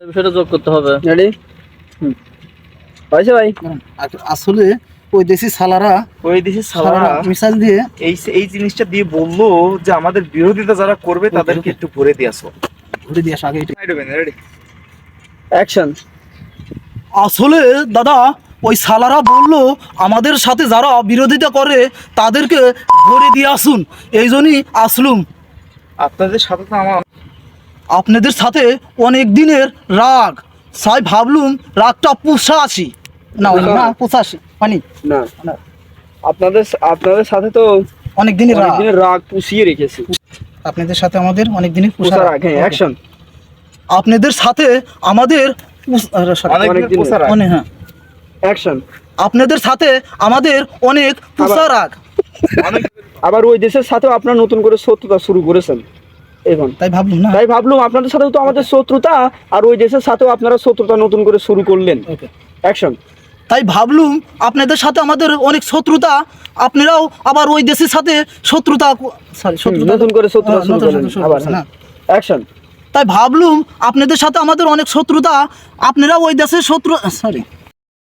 বিষয়টা যোগ করতে হবে। রেডি হয়েছে ভাই? আসলে ওই দেশি সালারা মিসাইল দিয়ে এই জিনিসটা দিয়ে বললো যে আমাদের বিরোধিতা যারা করবে তাদেরকে একটু ভরে দিয়েছো। ঘুরে দিয়ে আসা আগে এটা। Ready action. আসলে দাদা ওই সালারা বললো আমাদের সাথে যারা বিরোধিতা করে তাদেরকে ভরে দিয়ে আসুন, এই জন্যই আসলুম। আপনাদের সাথে তো আমার আপনাদের সাথে অনেক দিনের রাগ, তাই ভাবলুম রাগটা পুষাছি না না পুষাছি মানে না আপনাদের সাথে তো অনেক দিনের রাগ, অনেকদিনের রাগ পুষিয়ে রেখেছি। আপনাদের সাথে আমাদের অনেক দিনের পুষার রাগ। হ্যাঁ, অ্যাকশন। আপনাদের সাথে আমাদের হ্যাঁ অ্যাকশন। আপনাদের সাথে আমাদের অনেক পুষা রাগ, আবার ওই দেশের সাথেও আপনারা নতুন করে শত্রুতা শুরু করেছেন এখন। তাই ভাবলুম না। তাই ভাবলাম আপনাদের সাথেও তো আমাদের শত্রুতা, আর ওই দেশের সাথেও আপনারা শত্রুতা নতুন করে শুরু করলেন। ওকে। অ্যাকশন। তাই ভাবলুম আপনাদের সাথে আমাদের অনেক শত্রুতা, আপনারাও আবার ওই দেশের সাথে শত্রুতা নতুন করে শত্রুতা শুরু করলেন আবার। অ্যাকশন। তাই ভাবলুম আপনাদের সাথে আমাদের অনেক শত্রুতা, আপনারা ওই দেশের শত্রু